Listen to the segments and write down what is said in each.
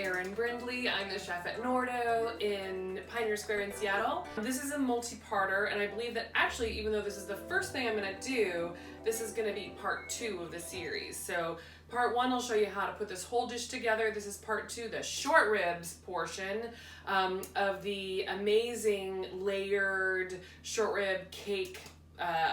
Erin Brindley. I'm the chef at Nordo in Pioneer Square in Seattle. This is a multi-parter, and I believe that actually, even though this is the first thing I'm gonna do, this is gonna be part 2 of the series. So part 1 will show you how to put this whole dish together. This is part 2, the short ribs portion of the amazing layered short rib cake,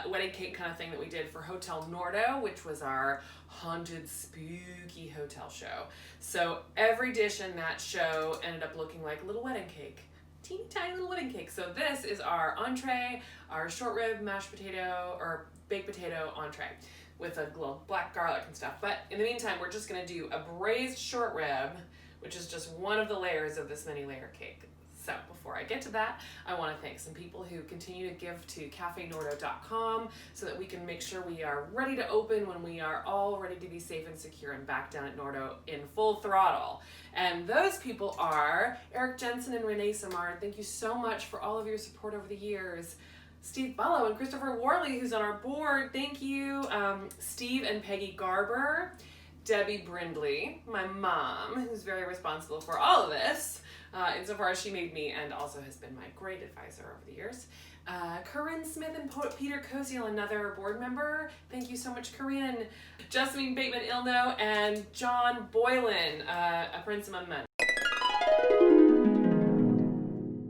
wedding cake kind of thing that we did for Hotel Nordo, which was our haunted spooky hotel show. So every dish in that show ended up looking like a little wedding cake, teeny tiny little wedding cake. So this is our entree, our short rib mashed potato or baked potato entree with a little black garlic and stuff. But in the meantime, we're just gonna do a braised short rib, which is just one of the layers of this many layer cake. So before I get to that, I want to thank some people who continue to give to cafenordo.com so that we can make sure we are ready to open when we are all ready to be safe and secure and back down at Nordo in full throttle. And those people are Eric Jensen and Renee Samard. Thank you so much for all of your support over the years. Steve Bello and Christopher Worley, who's on our board, thank you. Steve and Peggy Garber, Debbie Brindley, my mom, who's very responsible for all of this, insofar as she made me and also has been my great advisor over the years. Corinne Smith and Peter Koziel, another board member. Thank you so much, Corinne. JESSAMYN BATEMAN-IINO and John Boylan, a prince among men.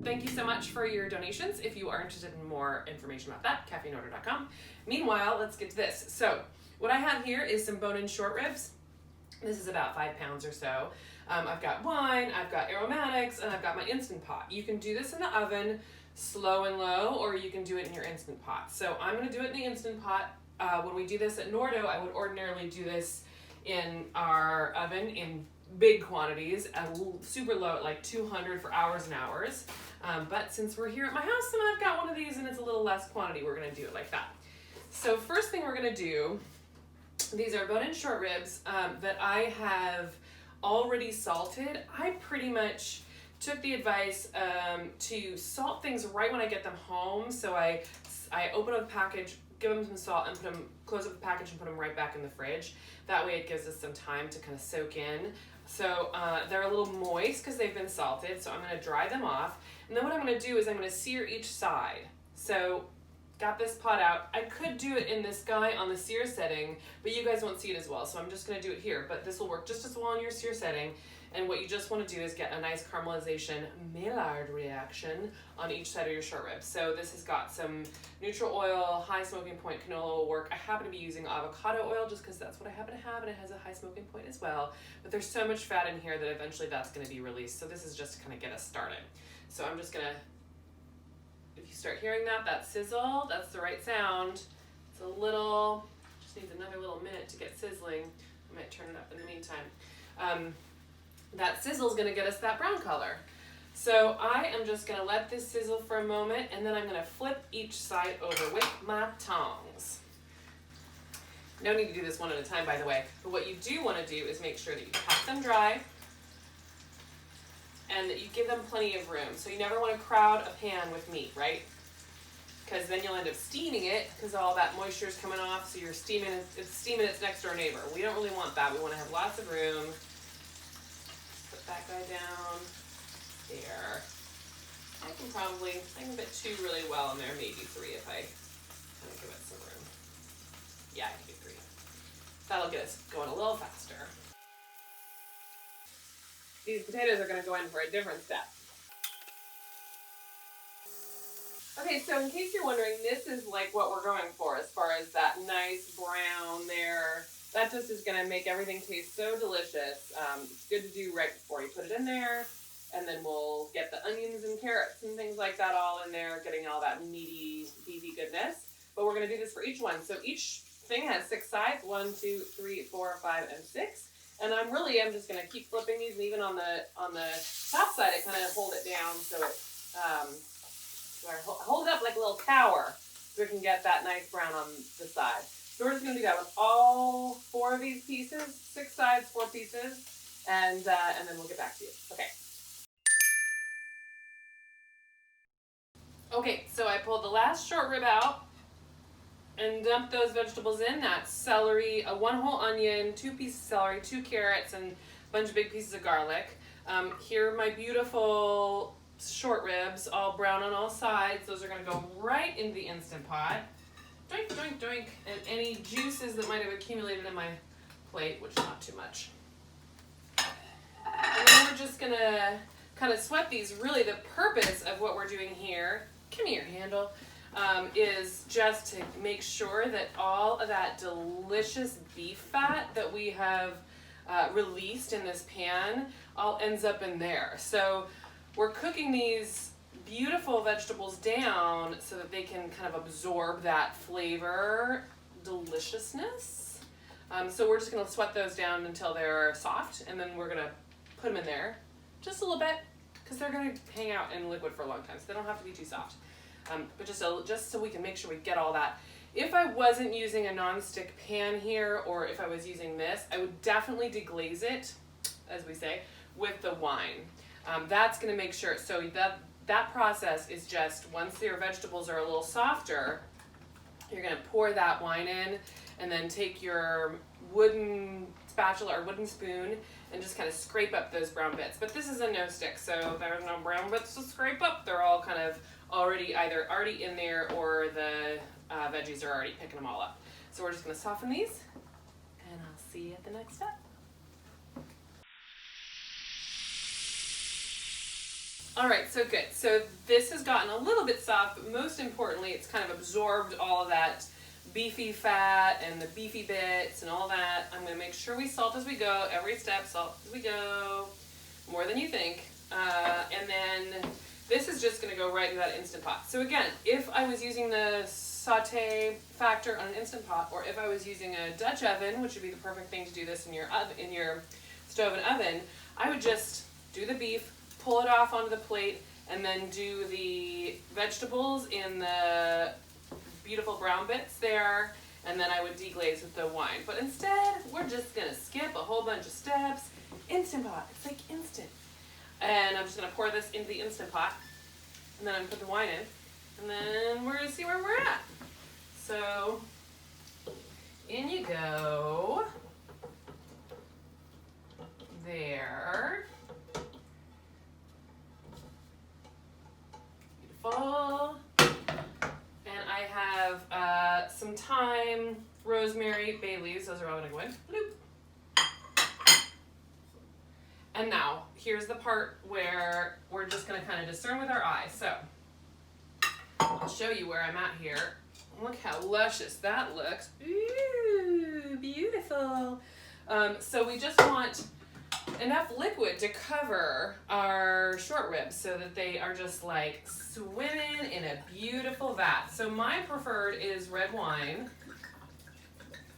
Thank you so much for your donations. If you are interested in more information about that, cafenordo.com. Meanwhile, let's get to this. So what I have here is some bone-in short ribs. This is about 5 pounds or so. I've got wine, I've got aromatics, and I've got my Instant Pot. You can do this in the oven, slow and low, or you can do it in your Instant Pot. So I'm gonna do it in the Instant Pot. When we do this at Nordo, I would ordinarily do this in our oven in big quantities, super low at like 200 for hours and hours. But since we're here at my house and I've got one of these and it's a little less quantity, we're gonna do it like that. So first thing we're gonna do, these are bone-in short ribs that I have already salted. I pretty much took the advice to salt things right when I get them home. So I open up a package, give them some salt, and close up the package and put them right back in the fridge. That way it gives us some time to kind of soak in. So they're a little moist because they've been salted. So I'm going to dry them off. And then what I'm going to do is I'm going to sear each side. So got this pot out. I could do it in this guy on the sear setting, but you guys won't see it as well. So I'm just gonna do it here, but this will work just as well on your sear setting. And what you just wanna do is get a nice caramelization Maillard reaction on each side of your short rib. So this has got some neutral oil, high smoking point canola will work. I happen to be using avocado oil just because that's what I happen to have, and it has a high smoking point as well. But there's so much fat in here that eventually that's gonna be released. So this is just to kind of get us started. So I'm just gonna, if you start hearing that, that's sizzle, that's the right sound. It's a little, just needs another little minute to get sizzling. I might turn it up in the meantime. That sizzle is gonna get us that brown color. So I am just gonna let this sizzle for a moment, and then I'm gonna flip each side over with my tongs. No need to do this one at a time, by the way, but what you do wanna do is make sure that you pat them dry, and that you give them plenty of room. So you never want to crowd a pan with meat, right? Because then you'll end up steaming it because all that moisture is coming off, so you're steaming its next door neighbor. We don't really want that. We want to have lots of room. Put that guy down there. I can fit 2 really well in there, maybe 3 if I kind of give it some room. Yeah, I can do 3. That'll get us going a little faster. These potatoes are going to go in for a different step. Okay, so in case you're wondering, this is like what we're going for as far as that nice brown there. That just is going to make everything taste so delicious. It's good to do right before you put it in there. And then we'll get the onions and carrots and things like that all in there, getting all that meaty, beefy goodness. But we're going to do this for each one. So each thing has 6 sides, 1, 2, 3, 4, 5, and 6. And I'm just gonna keep flipping these, and even on the top side, I kind of hold it down so it, so I hold it up like a little tower so we can get that nice brown on the side. So we're just gonna do that with all 4 of these pieces, 6 sides, 4 pieces, and then we'll get back to you. Okay. Okay, so I pulled the last short rib out and dump those vegetables in. That's celery, 1 whole onion, 2 pieces of celery, 2 carrots, and a bunch of big pieces of garlic. Here are my beautiful short ribs, all brown on all sides. Those are gonna go right into the Instant Pot. Doink, doink, doink. And any juices that might have accumulated in my plate, which is not too much. And then we're just gonna kind of sweat these. Really the purpose of what we're doing here, come here, handle, is just to make sure that all of that delicious beef fat that we have released in this pan all ends up in there. So we're cooking these beautiful vegetables down so that they can kind of absorb that flavor deliciousness. So we're just going to sweat those down until they're soft, and then we're going to put them in there just a little bit because they're going to hang out in liquid for a long time, so they don't have to be too soft. But just so we can make sure we get all that. If I wasn't using a non-stick pan here, or if I was using this, I would definitely deglaze it, as we say, with the wine. That's going to make sure, so that process is just, once your vegetables are a little softer, you're going to pour that wine in, and then take your wooden spatula or wooden spoon and just kind of scrape up those brown bits. But this is a no stick, so there's no brown bits to scrape up. They're all kind of either already in there, or the veggies are already picking them all up. So we're just going to soften these, and I'll see you at the next step. All right, so good. So this has gotten a little bit soft, but most importantly, it's kind of absorbed all of that beefy fat and the beefy bits and all that. I'm going to make sure we salt as we go. Every step, salt as we go. More than you think. And then this is just going to go right into that Instant Pot. So again, if I was using the saute factor on an Instant Pot, or if I was using a Dutch oven, which would be the perfect thing to do this in your stove and oven, I would just do the beef, pull it off onto the plate, and then do the vegetables in the beautiful brown bits there, and then I would deglaze with the wine. But instead, we're just gonna skip a whole bunch of steps. Instant Pot, it's like instant. And I'm just gonna pour this into the Instant Pot, and then I'm gonna put the wine in, and then we're gonna see where we're at. So, in you go. There. Beautiful. And I have some thyme, rosemary, bay leaves. Those are all gonna go in. Bloop. And now, here's the part where we're just gonna kind of discern with our eyes. So, I'll show you where I'm at here. Look how luscious that looks. Ooh, beautiful. So we just want enough liquid to cover our short ribs so that they are just like swimming in a beautiful vat. So my preferred is red wine.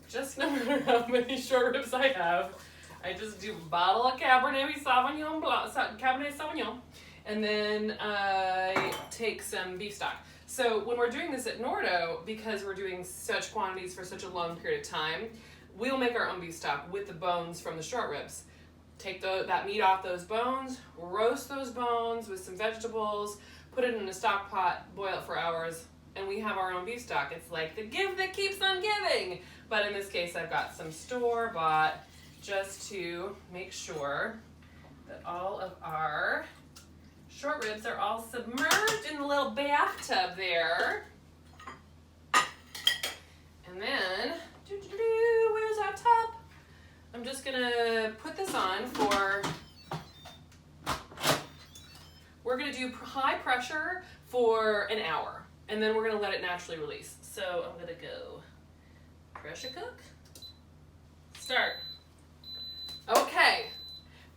Just no matter how many short ribs I have, I just do a bottle of Cabernet Sauvignon, and then I take some beef stock. So when we're doing this at Nordo, because we're doing such quantities for such a long period of time, we'll make our own beef stock with the bones from the short ribs. Take that meat off those bones, roast those bones with some vegetables, put it in a stock pot, boil it for hours, and we have our own beef stock. It's like the gift that keeps on giving. But in this case, I've got some store-bought just to make sure that all of our short ribs are all submerged in the little bathtub there. And then, where's our tub? I'm just gonna put this on for, we're gonna do high pressure for an hour, and then we're gonna let it naturally release. So I'm gonna go pressure cook, start. Okay,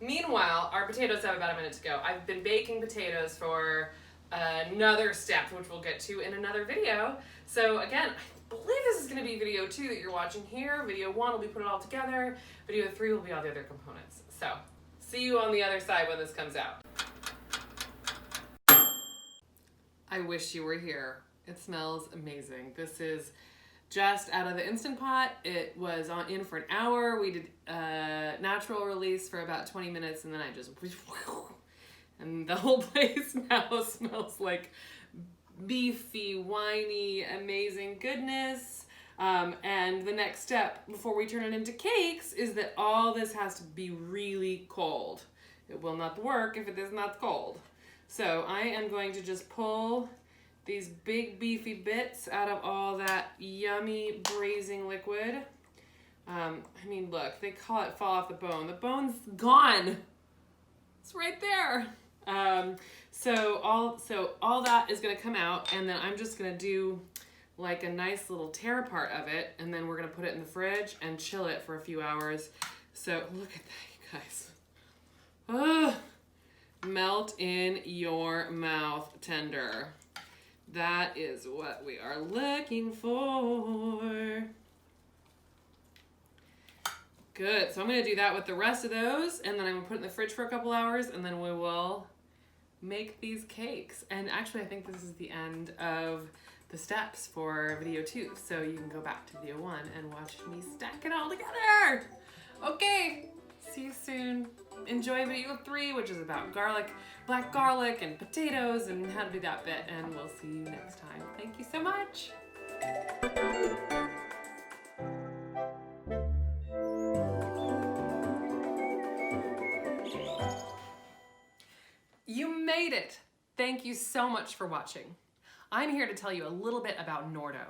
meanwhile, our potatoes have about a minute to go. I've been baking potatoes for another step, which we'll get to in another video. So again, I believe this is going to be video 2 that you're watching here. Video 1 will be put it all together. Video 3 will be all the other components. So, see you on the other side when this comes out. I wish you were here. It smells amazing. This is just out of the Instant Pot. It was in for an hour. We did natural release for about 20 minutes, and then I just, and the whole place now smells like beefy, winey, amazing goodness. And the next step before we turn it into cakes is that all this has to be really cold. It will not work if it is not cold. So I am going to just pull these big beefy bits out of all that yummy braising liquid. I mean, look, they call it fall off the bone. The bone's gone. It's right there. So all that is gonna come out, and then I'm just gonna do like a nice little tear apart of it, and then we're gonna put it in the fridge and chill it for a few hours. So look at that, you guys. Ugh. Melt in your mouth tender. That is what we are looking for. Good, so I'm gonna do that with the rest of those, and then I'm gonna put it in the fridge for a couple hours, and then we will make these cakes. And actually, I think this is the end of the steps for video 2, so you can go back to video 1 and watch me stack it all together. Okay, see you soon. Enjoy video 3, which is about garlic, black garlic, and potatoes, and how to do that bit, and we'll see you next time. Thank you so much. You made it! Thank you so much for watching. I'm here to tell you a little bit about Nordo.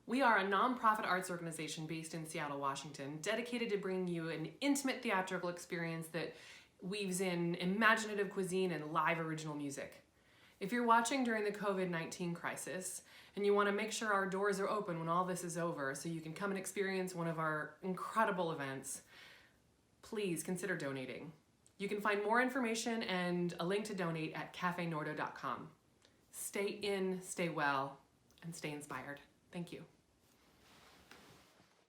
We are a nonprofit arts organization based in Seattle, Washington, dedicated to bringing you an intimate theatrical experience that weaves in imaginative cuisine and live original music. If you're watching during the COVID-19 crisis and you want to make sure our doors are open when all this is over so you can come and experience one of our incredible events, please consider donating. You can find more information and a link to donate at cafenordo.com. Stay in, stay well, and stay inspired. Thank you.